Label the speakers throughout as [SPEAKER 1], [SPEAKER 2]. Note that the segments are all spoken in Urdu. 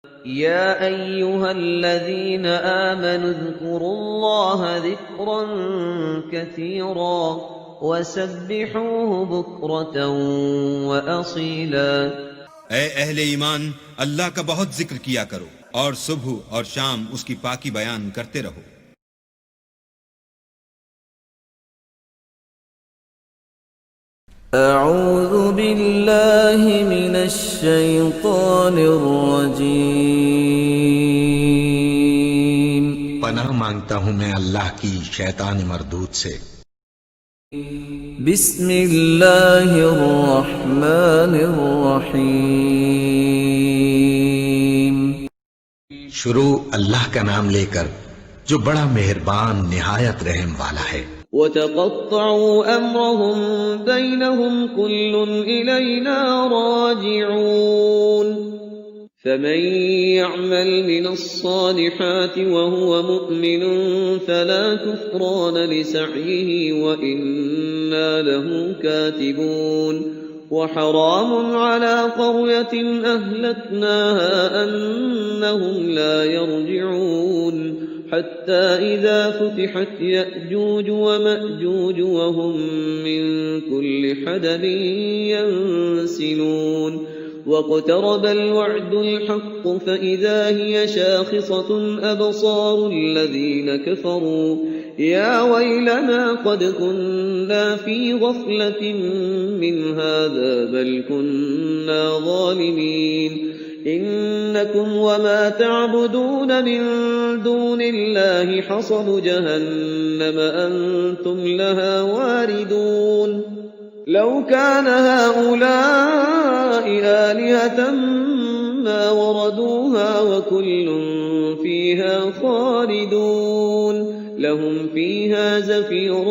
[SPEAKER 1] يا أيها الذين آمنوا اذكروا الله ذكرا كثيرا وسبحوه بكرة وأصيلا۔
[SPEAKER 2] اے اہل ایمان، اللہ کا بہت ذکر کیا کرو اور صبح اور شام اس کی پاکی بیان کرتے رہو۔
[SPEAKER 1] اعوذ باللہ من الشیطان الرجیم۔
[SPEAKER 3] پناہ مانگتا ہوں میں اللہ کی شیطان مردود سے۔
[SPEAKER 1] بسم اللہ الرحمن الرحیم۔
[SPEAKER 3] شروع اللہ کا نام لے کر جو بڑا مہربان نہایت رحم والا ہے۔
[SPEAKER 1] وَتَقَطَّعُوا أَمْرَهُمْ بَيْنَهُمْ كُلٌّ إِلَيْنَا رَاجِعُونَ۔ فَمَن يَعْمَلْ مِنَ الصَّالِحَاتِ وَهُوَ مُؤْمِنٌ فَلَا كُفْرَانَ لِسَعْيِهِ وَإِنَّا لَهُ كَاتِبُونَ۔ وَحَرَامٌ عَلَى قَرْيَةٍ أَهْلَكْنَاهَا أَنَّهُمْ لَا يَرْجِعُونَ حتى إذا فتحت يأجوج ومأجوج وهم من كل حدب ينسلون واقترب الوعد الحق فإذا هي شاخصة أبصار الذين كفروا يا ويلنا قد كنا في غفلة من هذا بل كنا ظالمين إنكم وما تعبدون من دون الله حصب جهنم أنتم لها واردون لو كان هؤلاء آلهة ما وردوها وكل فيها خالدون لهم فيها زفير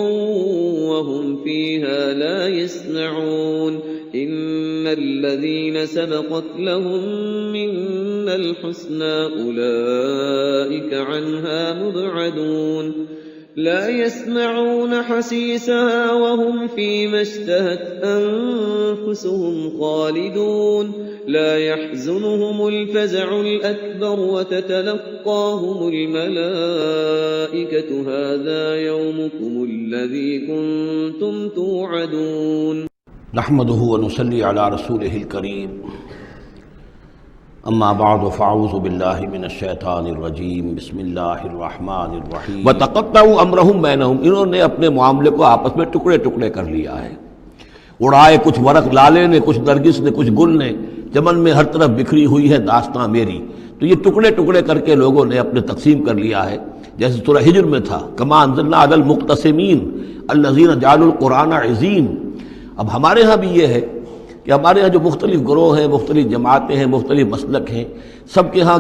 [SPEAKER 1] وهم فيها لا يسمعون إن الذين سبقت لهم منا الحسنى أولئك عنها مبعدون لا يسمعون حسيسها وهم فيما اشتهت أنفسهم خالدون لا يحزنهم الفزع الأكبر وتتلقاهم الملائكة هذا يومكم الذي كنتم توعدون۔
[SPEAKER 4] نحمده ونصلي على رسوله الكريم اما بعد فاعوذ باللہ من الشیطان الرجیم بسم اللہ الرحمن الرحیم۔ وتقطعوا امرهم بینہم، انہوں نے اپنے معاملے کو آپس میں ٹکڑے ٹکڑے کر لیا ہے۔ اڑائے کچھ ورق لالے نے، کچھ نرگس نے، کچھ گل نے، چمن میں ہر طرف بکھری ہوئی ہے داستاں میری۔ تو یہ ٹکڑے ٹکڑے کر کے لوگوں نے اپنے تقسیم کر لیا ہے، جیسے سورہ ہجر میں تھا کما انزلنا علی المقتسمین الذین جعلوا القرآن عظیم۔ اب ہمارے ہاں بھی یہ ہے کہ ہمارے ہاں جو مختلف گروہ ہیں، مختلف جماعتیں ہیں، مختلف مسلک ہیں، سب کے ہاں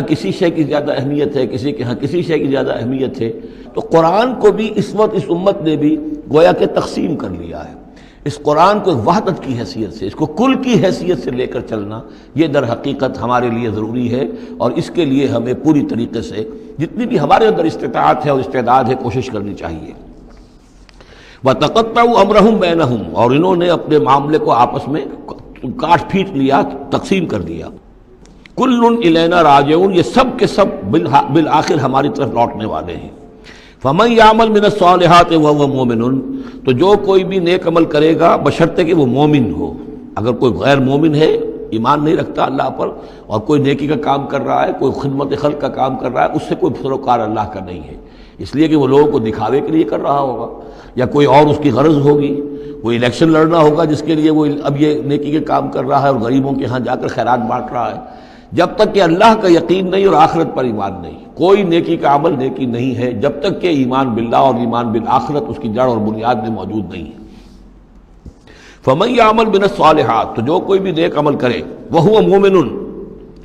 [SPEAKER 4] کسی شے کی زیادہ اہمیت ہے، کسی کے ہاں کسی شے کی زیادہ اہمیت ہے۔ تو قرآن کو بھی اس وقت اس امت نے بھی گویا کہ تقسیم کر لیا ہے۔ اس قرآن کو ایک وحدت کی حیثیت سے، اس کو کل کی حیثیت سے لے کر چلنا، یہ در حقیقت ہمارے لیے ضروری ہے، اور اس کے لیے ہمیں پوری طریقے سے جتنی بھی ہمارے اندر استطاعت ہے اور استعداد ہے کوشش کرنی چاہیے۔ وَتَقَطَّعُوا أَمْرَهُمْ بَيْنَهُمْ، اور انہوں نے اپنے معاملے کو آپس میں کاٹ پھینٹ لیا، تقسیم کر دیا۔ كُلٌّ إِلَيْنَا رَاجِعُونَ، یہ سب کے سب بالآخر ہماری طرف لوٹنے والے ہیں۔ فَمَن يَعْمَلْ مِنَ الصَّالِحَاتِ وَهُوَ مُؤْمِنٌ، تو جو کوئی بھی نیک عمل کرے گا بشرطے کہ وہ مومن ہو۔ اگر کوئی غیر مومن ہے، ایمان نہیں رکھتا اللہ پر، اور کوئی نیکی کا کام کر رہا ہے، کوئی خدمت خلق کا کام کر رہا ہے، اس سے کوئی سروکار اللہ کا نہیں ہے، اس لیے کہ وہ لوگوں کو دکھاوے کے لیے کر رہا ہوگا، یا کوئی اور اس کی غرض ہوگی، کوئی الیکشن لڑنا ہوگا جس کے لیے وہ اب یہ نیکی کے کام کر رہا ہے اور غریبوں کے ہاں جا کر خیرات بانٹ رہا ہے۔ جب تک کہ اللہ کا یقین نہیں اور آخرت پر ایمان نہیں، کوئی نیکی کا عمل نیکی نہیں ہے جب تک کہ ایمان باللہ اور ایمان بالآخرت اس کی جڑ اور بنیاد میں موجود نہیں ہے۔ فَمَن يَعْمَلْ مِنَ الصَّالِحَاتِ، تو جو کوئی بھی نیک عمل کرے، وَهُوَ مُؤْمِنٌ،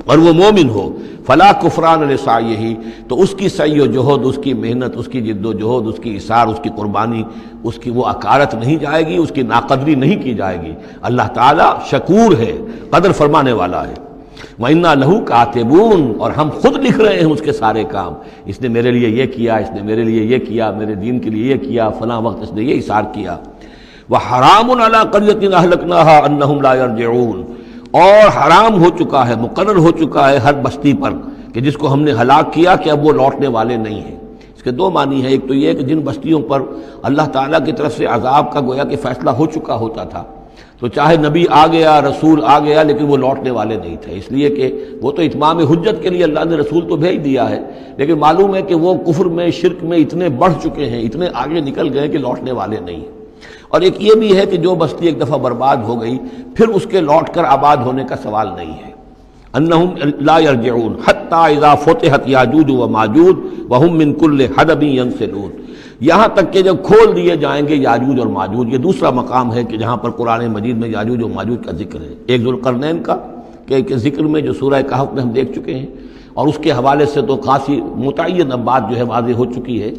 [SPEAKER 4] اور وہ مومن ہو، فلا کفران لسعیہ، تو اس کی سعی و جہد، اس کی محنت، اس کی جد و جہد، اس کی اثار، اس کی قربانی، اس کی وہ اکارت نہیں جائے گی، اس کی ناقدری نہیں کی جائے گی۔ اللہ تعالیٰ شکور ہے، قدر فرمانے والا ہے۔ وَإِنَّا لَهُ كَاتِبُونَ، اور ہم خود لکھ رہے ہیں اس کے سارے کام، اس نے میرے لیے یہ کیا، اس نے میرے لیے یہ کیا، میرے دین کے لیے یہ کیا، فلاں وقت اس نے یہ اثار کیا۔ وَحَرَامٌ عَلَىٰ قَرْيَةٍ أَهْلَكْنَاهَا أَنَّهُمْ لَا يَرْجِعُونَ، اور حرام ہو چکا ہے، مقرر ہو چکا ہے ہر بستی پر کہ جس کو ہم نے ہلاک کیا کہ اب وہ لوٹنے والے نہیں ہیں۔ اس کے دو معنی ہیں، ایک تو یہ کہ جن بستیوں پر اللہ تعالیٰ کی طرف سے عذاب کا گویا کہ فیصلہ ہو چکا ہوتا تھا، تو چاہے نبی آ گیا، رسول آ گیا، لیکن وہ لوٹنے والے نہیں تھے، اس لیے کہ وہ تو اتمام حجت کے لیے اللہ نے رسول تو بھیج دیا ہے، لیکن معلوم ہے کہ وہ کفر میں، شرک میں اتنے بڑھ چکے ہیں، اتنے آگے نکل گئے کہ لوٹنے والے نہیں ہیں۔ اور ایک یہ بھی ہے کہ جو بستی ایک دفعہ برباد ہو گئی پھر اس کے لوٹ کر آباد ہونے کا سوال نہیں ہے۔ انہم لا یرجعون حتی اذا فتحت یاجوج و ماجوج وہم من کل حدب ینسلون، یہاں تک کہ جب کھول دیے جائیں گے یاجوج اور ماجوج۔ یہ دوسرا مقام ہے کہ جہاں پر قرآن مجید میں یاجوج و ماجوج کا ذکر ہے، ایک ذوالقرنین کا کہ ذکر میں جو سورہ کہف میں ہم دیکھ چکے ہیں، اور اس کے حوالے سے تو خاصی متعین اب بات جو ہے واضح ہو چکی ہے۔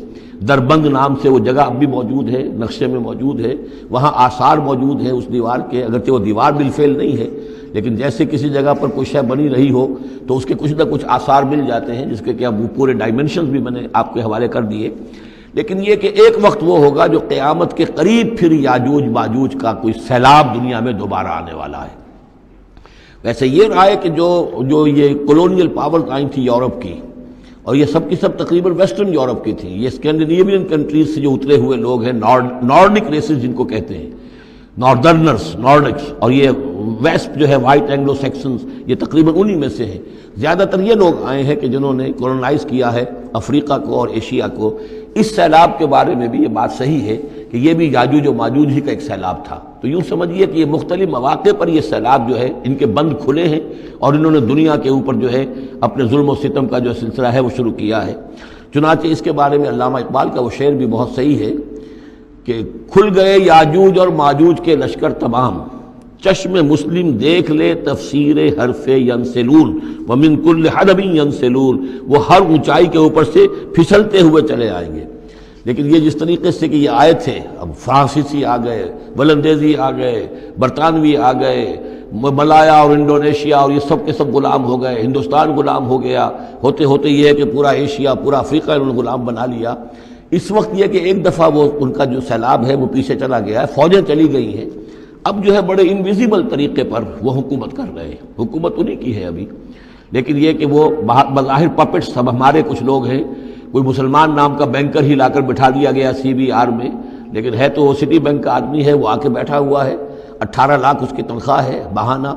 [SPEAKER 4] دربند نام سے وہ جگہ اب بھی موجود ہے، نقشے میں موجود ہے، وہاں آثار موجود ہیں اس دیوار کے، اگرچہ وہ دیوار بالفعل نہیں ہے، لیکن جیسے کسی جگہ پر کوئی شے بنی رہی ہو تو اس کے کچھ نہ کچھ آثار مل جاتے ہیں، جس کے کہ اب وہ پورے ڈائمنشنز بھی میں نے آپ کے حوالے کر دیے۔ لیکن یہ کہ ایک وقت وہ ہوگا جو قیامت کے قریب پھر یاجوج ماجوج کا کوئی سیلاب دنیا میں دوبارہ آنے والا ہے۔ ویسے یہ رہا ہے کہ جو یہ کولونیل پاورز آئی تھی یورپ کی، اور یہ سب کی سب تقریباً ویسٹرن یورپ کی تھیں، یہ اسکینڈینیوین کنٹریز سے جو اترے ہوئے لوگ ہیں، نارڈک ریسز جن کو کہتے ہیں، ناردرنرز، نارڈکس، اور یہ ویسٹ جو ہے وائٹ اینگلو سیکسنز، یہ تقریباً انہی میں سے ہیں۔ زیادہ تر یہ لوگ آئے ہیں کہ جنہوں نے کولونائز کیا ہے افریقہ کو اور ایشیا کو۔ اس سیلاب کے بارے میں بھی یہ بات صحیح ہے کہ یہ بھی یاجوج و ماجوج ہی کا ایک سیلاب تھا، تو یوں سمجھیے کہ یہ مختلف مواقع پر یہ سیلاب جو ہے ان کے بند کھلے ہیں، اور انہوں نے دنیا کے اوپر جو ہے اپنے ظلم و ستم کا جو سلسلہ ہے وہ شروع کیا ہے۔ چنانچہ اس کے بارے میں علامہ اقبال کا وہ شعر بھی بہت صحیح ہے کہ کھل گئے یاجوج اور ماجوج کے لشکر تمام، چشم مسلم دیکھ لے تفسیر حرف ینسلون ومن کل حدب ینسلون، وہ ہر اونچائی کے اوپر سے پھسلتے ہوئے چلے آئیں گے۔ لیکن یہ جس طریقے سے کہ یہ آئے تھے، اب فرانسیسی آ گئے، ولندیزی آ گئے، برطانوی آ گئے، ملایا اور انڈونیشیا اور یہ سب کے سب غلام ہو گئے، ہندوستان غلام ہو گیا، ہوتے ہوتے یہ ہے کہ پورا ایشیا، پورا افریقہ انہوں نے غلام بنا لیا۔ اس وقت یہ کہ ایک دفعہ وہ ان کا جو سیلاب ہے وہ پیچھے چلا گیا ہے، فوجیں چلی گئی ہیں، اب جو ہے بڑے انویزیبل طریقے پر وہ حکومت کر رہے ہیں، حکومت انہی کی ہے ابھی، لیکن یہ کہ وہ بظاہر پپٹس، سب ہمارے کچھ لوگ ہیں، کوئی مسلمان نام کا بینکر ہی لا کر بٹھا دیا گیا CBR میں، لیکن ہے تو وہ سٹی بینک کا آدمی ہے، وہ آ کے بیٹھا ہوا ہے، 18 لاکھ اس کی تنخواہ ہے بہانہ۔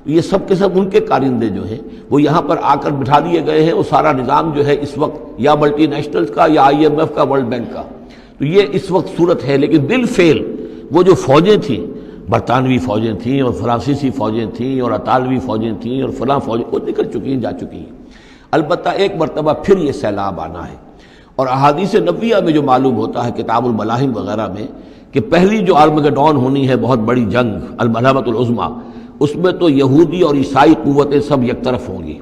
[SPEAKER 4] یہ سب کے سب ان کے کارندے جو ہیں وہ یہاں پر آ کر بٹھا دیے گئے ہیں، وہ سارا نظام جو ہے اس وقت یا ملٹی نیشنلز کا یا IMF کا، ورلڈ بینک کا، تو یہ اس وقت صورت ہے۔ لیکن بالفعل وہ جو فوجیں تھیں، برطانوی فوجیں تھیں اور فرانسیسی فوجیں تھیں اور اطالوی فوجیں تھیں اور فلاں فوجیں، وہ نکل چکی ہیں، جا چکی ہیں۔ البتہ ایک مرتبہ پھر یہ سیلاب آنا ہے، اور احادیث نبویہ میں جو معلوم ہوتا ہے کتاب الملاحم وغیرہ میں کہ پہلی جو آرمگڈون ہونی ہے، بہت بڑی جنگ، الملحمۃ العظمیٰ، اس میں تو یہودی اور عیسائی قوتیں سب یک طرف ہوں گی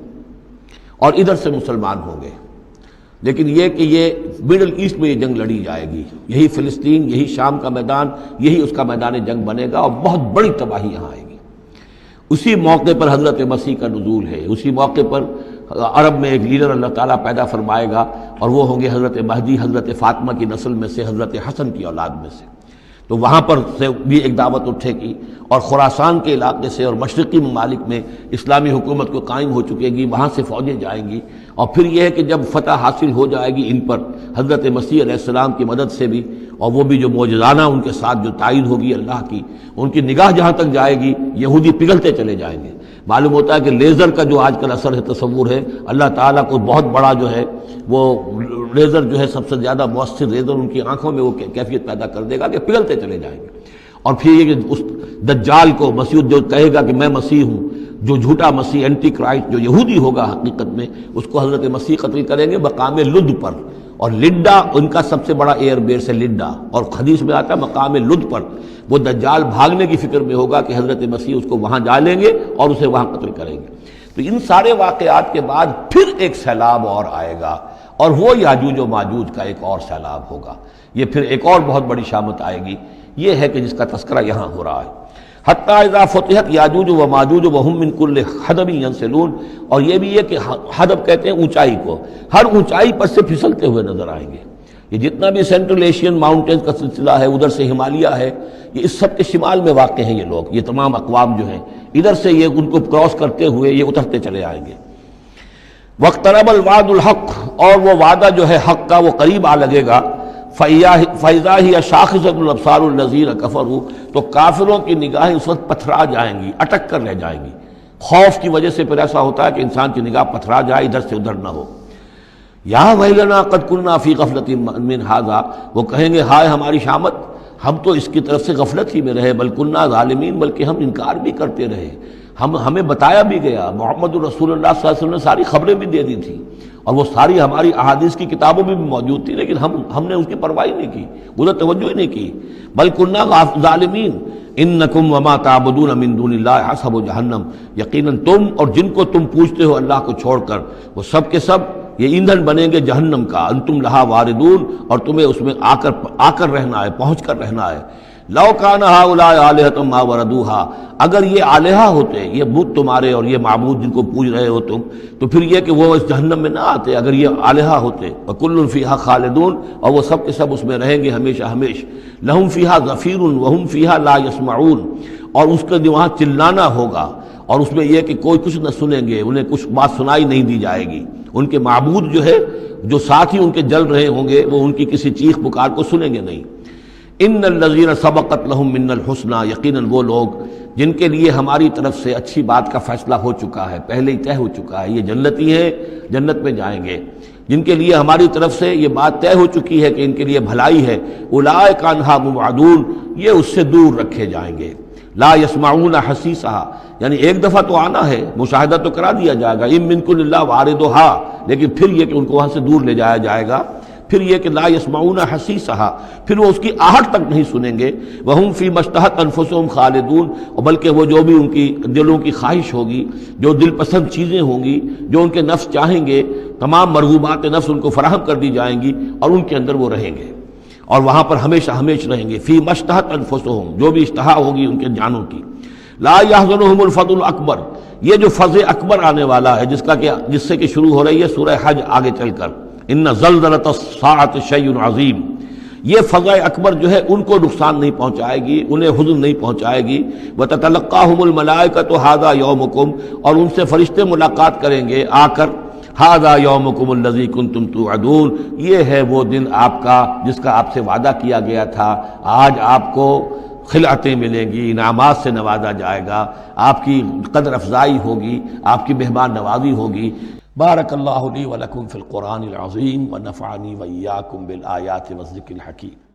[SPEAKER 4] اور ادھر سے مسلمان ہوں گے، لیکن یہ کہ یہ مڈل ایسٹ میں یہ جنگ لڑی جائے گی، یہی فلسطین، یہی شام کا میدان، یہی اس کا میدان جنگ بنے گا، اور بہت بڑی تباہی یہاں آئے گی۔ اسی موقع پر حضرت مسیح کا نزول ہے، اسی موقع پر عرب میں ایک لیڈر اللہ تعالیٰ پیدا فرمائے گا، اور وہ ہوں گے حضرت مہدی، حضرت فاطمہ کی نسل میں سے، حضرت حسن کی اولاد میں سے۔ تو وہاں پر سے بھی ایک دعوت اٹھے گی، اور خراسان کے علاقے سے اور مشرقی ممالک میں اسلامی حکومت کو قائم ہو چکے گی، وہاں سے فوجیں جائیں گی، اور پھر یہ ہے کہ جب فتح حاصل ہو جائے گی ان پر حضرت مسیح علیہ السلام کی مدد سے بھی، اور وہ بھی جو معجزانہ ان کے ساتھ جو تائید ہوگی اللہ کی، ان کی نگاہ جہاں تک جائے گی یہودی پگھلتے چلے جائیں گے۔ معلوم ہوتا ہے کہ لیزر کا جو آج کل اثر ہے، تصور ہے، اللہ تعالیٰ کو بہت بڑا جو ہے وہ لیزر جو ہے سب سے زیادہ مؤثر لیزر ان کی آنکھوں میں وہ کیفیت پیدا کر دے گا کہ پگھلتے چلے جائیں گے۔ اور پھر یہ کہ اس دجال کو مسیح جو کہے گا کہ میں مسیح ہوں، جو جھوٹا مسیح اینٹی کرائسٹ جو یہودی ہوگا حقیقت میں، اس کو حضرت مسیح قتل کریں گے مقام لد پر، اور لڈا ان کا سب سے بڑا ایئر بیس ہے لڈا، اور حدیث میں آتا ہے مقام لد پر وہ دجال بھاگنے کی فکر میں ہوگا کہ حضرت مسیح اس کو وہاں جا لیں گے اور اسے وہاں قتل کریں گے۔ تو ان سارے واقعات کے بعد پھر ایک سیلاب اور آئے گا، اور وہ یاجوج و ماجوج کا ایک اور سیلاب ہوگا، یہ پھر ایک اور بہت بڑی شامت آئے گی۔ یہ ہے کہ جس کا تذکرہ یہاں ہو رہا ہے، حتی اذا فتحت یاجوج و ماجوج وہم من کل حدب ینسلون، اور یہ بھی ہے کہ حدب کہتے ہیں اونچائی کو، ہر اونچائی پر سے پھسلتے ہوئے نظر آئیں گے، یہ جتنا بھی سینٹرل ایشین ماؤنٹینز کا سلسلہ ہے، ادھر سے ہمالیہ ہے، یہ اس سب کے شمال میں واقع ہیں یہ لوگ، یہ تمام اقوام جو ہیں ادھر سے یہ ان کو کراس کرتے ہوئے یہ اترتے چلے آئیں گے۔ واقترب الوعد الحق، اور وہ وعدہ جو ہے حق کا وہ قریب آ لگے گا۔ فَإِذَا هِيَ شَاخِصَةُ الْأَبْصَارُ الَّذِينَ كَفَرُوا، تو کافروں کی نگاہیں اس وقت پتھرا جائیں گی، اٹک کر رہ جائیں گی۔ خوف کی وجہ سے پھر ایسا ہوتا ہے کہ انسان کی نگاہ پتھرا جائے، ادھر سے ادھر نہ ہو۔ یا ویلنا قد کنا فی غفلۃ من ھذا، وہ کہیں گے ہائے ہماری شامت، ہم تو اس کی طرف سے غفلت ہی میں رہے، بل کنا ظالمین، بلکہ ہم انکار بھی کرتے رہے، ہمیں بتایا بھی گیا، محمد رسول اللہ صلی اللہ علیہ وسلم نے ساری خبریں بھی دے دی تھی، اور وہ ساری ہماری احادیث کی کتابوں میں بھی موجود تھی، لیکن ہم نے اس کی پرواہ نہیں کی، ادھر توجہ ہی نہیں کی۔ بل کنا ظالمین انکم وما تعبدون من دون اللہ حسب جہنم، یقیناً تم اور جن کو تم پوجتے ہو اللہ کو چھوڑ کر، وہ سب کے سب یہ ایندھن بنیں گے جہنم کا، انتم لہا واردون، اور تمہیں اس میں آ کر رہنا ہے، پہنچ کر رہنا ہے۔ لو کان ہؤلاء آلہۃ ما وردوہا، اگر یہ آلہہ ہوتے، یہ بت تمہارے اور یہ معبود جن کو پوج رہے ہو تم، تو پھر یہ کہ وہ اس جہنم میں نہ آتے اگر یہ آلہہ ہوتے۔ وکل فیہا خالدون، اور وہ سب کے سب اس میں رہیں گے ہمیشہ ہمیش۔ لہم فیہا زفیر وہم فیہا لا یسمعون، اور اس کے وہاں چلانا ہوگا، اور اس میں یہ کہ کوئی کچھ نہ سنیں گے، انہیں کچھ بات سنائی نہیں دی جائے گی۔ ان کے معبود جو ہے، جو ساتھ ہی ان کے جل رہے ہوں گے، وہ ان کی کسی چیخ پکار کو سنیں گے نہیں۔ ان الذین سبقت لہم من الحسنی، یقیناً وہ لوگ جن کے لیے ہماری طرف سے اچھی بات کا فیصلہ ہو چکا ہے، پہلے ہی طے ہو چکا ہے، یہ جنتی ہیں، جنت میں جائیں گے، جن کے لیے ہماری طرف سے یہ بات طے ہو چکی ہے کہ ان کے لیے بھلائی ہے، اولئک عنہا مبعدون، یہ اس سے دور رکھے جائیں گے۔ لا یسمعون حسیسہا، یعنی ایک دفعہ تو آنا ہے، مشاہدہ تو کرا دیا جائے گا، ان منکم الا واردھا، لیکن پھر یہ کہ ان کو وہاں سے دور لے جایا جائے گا، پھر یہ کہ لا یسمعون حسیسہا، پھر وہ اس کی آہٹ تک نہیں سنیں گے۔ وہم فی ما اشتہت انفسہم خالدون، اور بلکہ وہ جو بھی ان کی دلوں کی خواہش ہوگی، جو دل پسند چیزیں ہوں گی، جو ان کے نفس چاہیں گے، تمام مرغوبات نفس ان کو فراہم کر دی جائیں گی، اور ان کے اندر وہ رہیں گے، اور وہاں پر ہمیشہ ہمیش رہیں گے۔ فی ما اشتہت انفسہم، جو بھی اشتہا ہوگی ان کے جانوں کی۔ لا یحزنہم الفزع الاکبر، یہ جو فزع اکبر آنے والا ہے، جس سے کہ شروع ہو رہی ہے سورہ حج آگے چل کر، ان زلزلۃ الساعۃ شیء عظیم، یہ فزع اکبر جو ہے ان کو نقصان نہیں پہنچائے گی، انہیں حزن نہیں پہنچائے گی۔ وتتلقاہم الملائکۃ ھذا یومکم، اور ان سے فرشتے ملاقات کریں گے آ کر، ھذا یومکم الذی کنتم توعدون، یہ ہے وہ دن آپ کا جس کا آپ سے وعدہ کیا گیا تھا، آج آپ کو خلعتیں ملیں گی، انعامات سے نوازا جائے گا، آپ کی قدر افزائی ہوگی، آپ کی مہمان نوازی ہوگی۔ بارک اللہ لی ولکم فی القرآن العظیم ونفعنی وإیاکم بالآیات والذکر الحکیم۔